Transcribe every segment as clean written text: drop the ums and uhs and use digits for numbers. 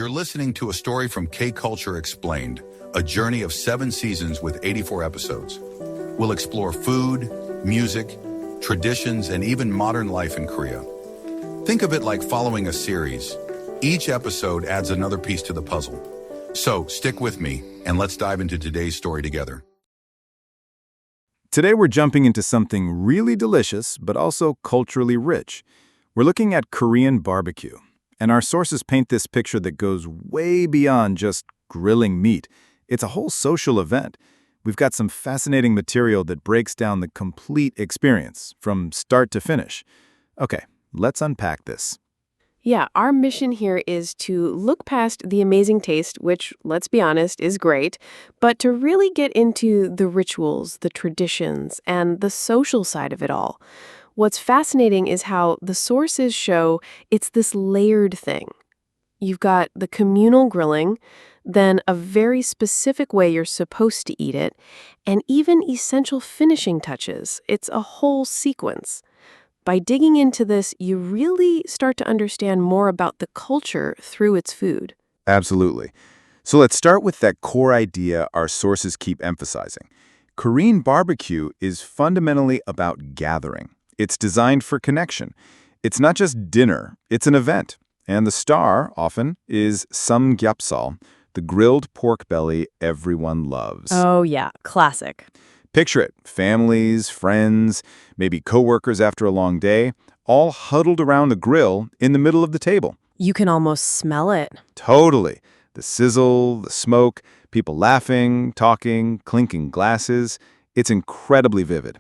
You're listening to a story from K-Culture Explained, a journey of 7 seasons with 84 episodes. We'll explore food, music, traditions, and even modern life in Korea. Think of it like following a series. Each episode adds another piece to the puzzle. So stick with me, and let's dive into today's story together. Today we're jumping into something really delicious, but also culturally rich. We're looking at Korean barbecue. And our sources paint this picture that goes way beyond just grilling meat. It's a whole social event. We've got some fascinating material that breaks down the complete experience, from start to finish. Okay, let's unpack this. Yeah, our mission here is to look past the amazing taste, which, let's be honest, is great, but to really get into the rituals, the traditions, and the social side of it all. What's fascinating is how the sources show it's this layered thing. You've got the communal grilling, then a very specific way you're supposed to eat it, and even essential finishing touches. It's a whole sequence. By digging into this, you really start to understand more about the culture through its food. Absolutely. So let's start with that core idea our sources keep emphasizing. Korean barbecue is fundamentally about gathering. It's designed for connection. It's not just dinner, it's an event. And the star, often, is samgyeopsal, the grilled pork belly everyone loves. Oh yeah, classic. Picture it, families, friends, maybe coworkers after a long day, all huddled around the grill in the middle of the table. You can almost smell it. Totally. The sizzle, the smoke, people laughing, talking, clinking glasses. It's incredibly vivid.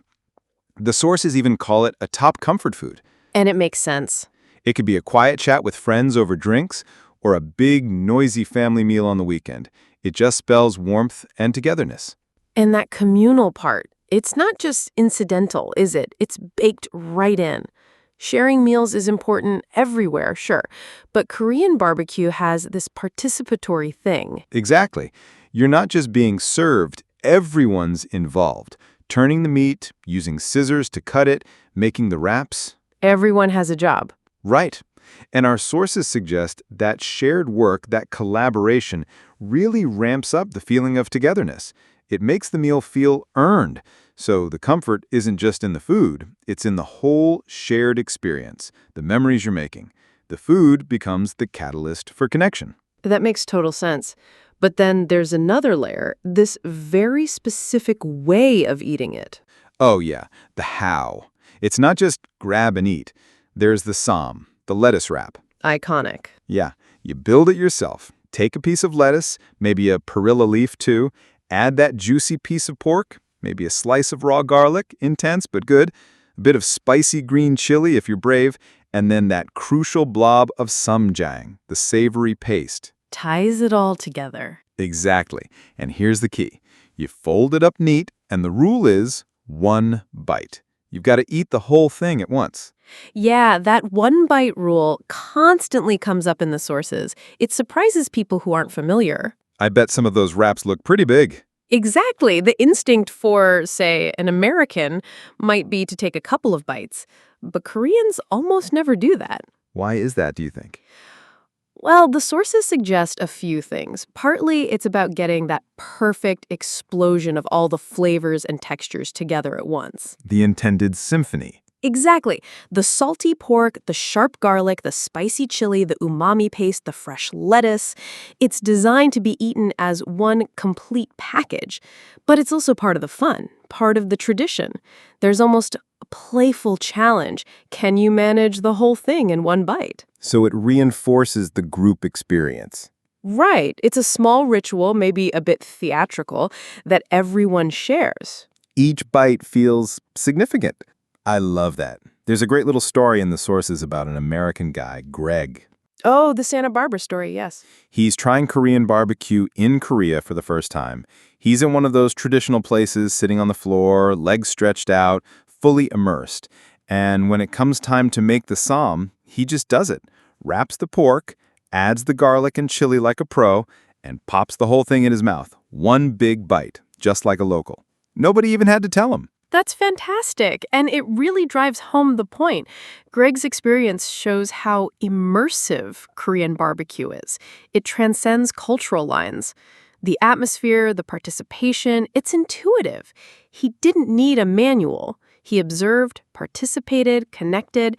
The sources even call it a top comfort food. And it makes sense. It could be a quiet chat with friends over drinks or a big, noisy family meal on the weekend. It just spells warmth and togetherness. And that communal part, it's not just incidental, is it? It's baked right in. Sharing meals is important everywhere, sure, but Korean barbecue has this participatory thing. Exactly. You're not just being served, everyone's involved. Turning the meat, using scissors to cut it, making the wraps. Everyone has a job. Right. And our sources suggest that shared work, that collaboration, really ramps up the feeling of togetherness. It makes the meal feel earned. So the comfort isn't just in the food, it's in the whole shared experience, the memories you're making. The food becomes the catalyst for connection. That makes total sense. But then there's another layer, this very specific way of eating it. Oh yeah, the how. It's not just grab and eat. There's the sam, the lettuce wrap. Iconic. Yeah, you build it yourself. Take a piece of lettuce, maybe a perilla leaf too, add that juicy piece of pork, maybe a slice of raw garlic, intense but good, a bit of spicy green chili if you're brave, and then that crucial blob of ssamjang, the savory paste. Ties it all together. Exactly. And here's the key. You fold it up neat, and the rule is 1 bite. You've got to eat the whole thing at once. Yeah, that 1 bite rule constantly comes up in the sources. It surprises people who aren't familiar. I bet some of those wraps look pretty big. Exactly. The instinct for, say, an American might be to take a couple of bites. But Koreans almost never do that. Why is that, do you think? Well, the sources suggest a few things. Partly, it's about getting that perfect explosion of all the flavors and textures together at once. The intended symphony. Exactly. The salty pork, the sharp garlic, the spicy chili, the umami paste, the fresh lettuce. It's designed to be eaten as one complete package. But it's also part of the fun, part of the tradition. There's almost a playful challenge. Can you manage the whole thing in 1 bite? So it reinforces the group experience. Right. It's a small ritual, maybe a bit theatrical, that everyone shares. Each bite feels significant. I love that. There's a great little story in the sources about an American guy, Greg. Oh, the Santa Barbara story, yes. He's trying Korean barbecue in Korea for the first time. He's in one of those traditional places, sitting on the floor, legs stretched out, fully immersed. And when it comes time to make the sam, he just does it. Wraps the pork, adds the garlic and chili like a pro, and pops the whole thing in his mouth. 1 big bite, just like a local. Nobody even had to tell him. That's fantastic, and it really drives home the point. Greg's experience shows how immersive Korean barbecue is. It transcends cultural lines. The atmosphere, the participation, it's intuitive. He didn't need a manual. He observed, participated, connected.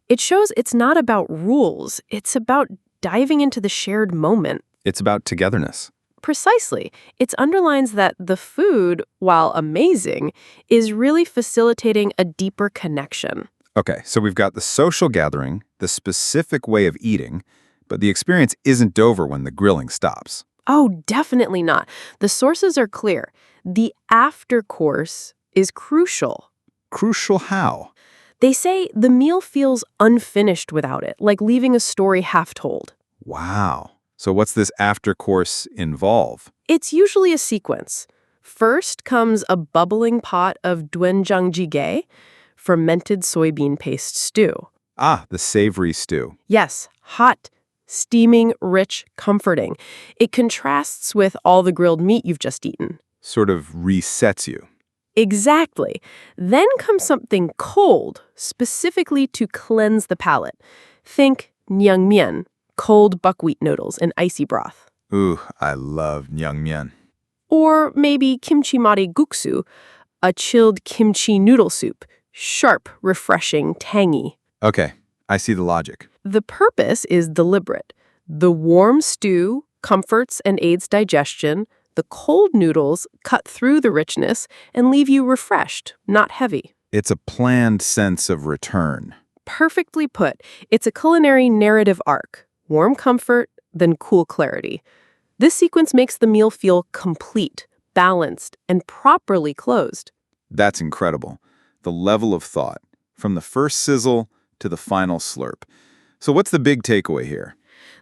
It shows it's not about rules. It's about diving into the shared moment. It's about togetherness. Precisely. It underlines that the food, while amazing, is really facilitating a deeper connection. Okay, so we've got the social gathering, the specific way of eating, but the experience isn't over when the grilling stops. Oh, definitely not. The sources are clear. The after course is crucial. Crucial how? They say the meal feels unfinished without it, like leaving a story half told. Wow. So what's this after course involve? It's usually a sequence. First comes a bubbling pot of doenjang jjigae, fermented soybean paste stew. Ah, the savory stew. Yes, hot, steaming, rich, comforting. It contrasts with all the grilled meat you've just eaten. Sort of resets you. Exactly. Then comes something cold, specifically to cleanse the palate. Think naengmyeon, cold buckwheat noodles in icy broth. Ooh, I love naengmyeon. Or maybe kimchi mari guksu, a chilled kimchi noodle soup. Sharp, refreshing, tangy. Okay, I see the logic. The purpose is deliberate. The warm stew comforts and aids digestion. The cold noodles cut through the richness and leave you refreshed, not heavy. It's a planned sense of return. Perfectly put. It's a culinary narrative arc. Warm comfort, then cool clarity. This sequence makes the meal feel complete, balanced, and properly closed. That's incredible. The level of thought, from the first sizzle to the final slurp. So what's the big takeaway here?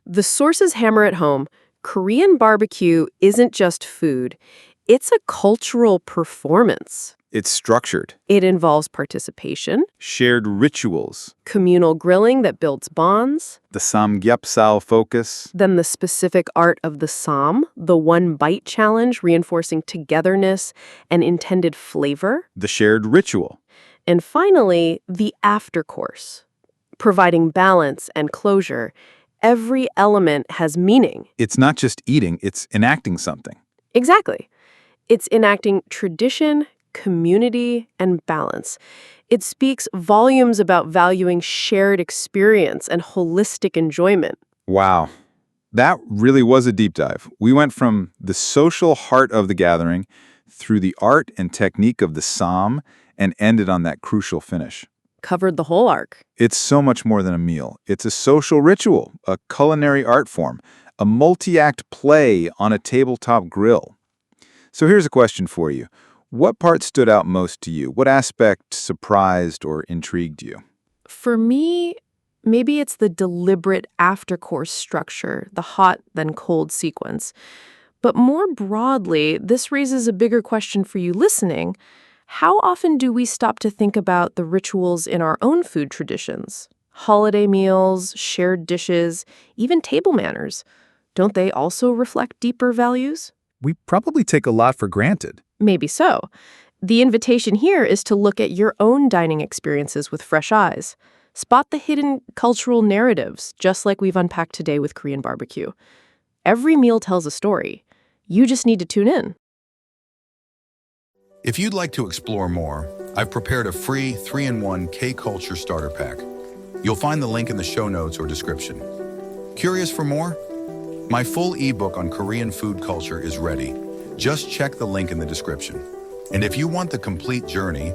The sources hammer it home. Korean barbecue isn't just food. It's a cultural performance. It's structured. It involves participation, Shared rituals. communal grilling that builds bonds, The samgyeopsal focus. then the specific art of the sam, the one-bite challenge reinforcing togetherness and intended flavor, The shared ritual. and finally, the after-course, providing balance and closure. Every element has meaning. It's not just eating, it's enacting something. Exactly. It's enacting tradition, community, and balance. It speaks volumes about valuing shared experience and holistic enjoyment. Wow. That really was a deep dive. We went from the social heart of the gathering through the art and technique of the psalm and ended on that crucial finish. Covered the whole arc. It's so much more than a meal. It's a social ritual, a culinary art form, a multi-act play on a tabletop grill. So here's a question for you. What part stood out most to you? What aspect surprised or intrigued you? For me, maybe it's the deliberate after-course structure, the hot then cold sequence. But more broadly, this raises a bigger question for you listening. How often do we stop to think about the rituals in our own food traditions? Holiday meals, shared dishes, even table manners. Don't they also reflect deeper values? We probably take a lot for granted. Maybe so. The invitation here is to look at your own dining experiences with fresh eyes. Spot the hidden cultural narratives, just like we've unpacked today with Korean barbecue. Every meal tells a story. You just need to tune in. If you'd like to explore more, I've prepared a free 3-in-1 K-Culture Starter Pack. You'll find the link in the show notes or description. Curious for more? My full ebook on Korean food culture is ready. Just check the link in the description. And if you want the complete journey,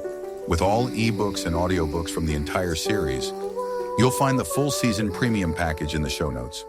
with all ebooks and audiobooks from the entire series, you'll find the full season premium package in the show notes.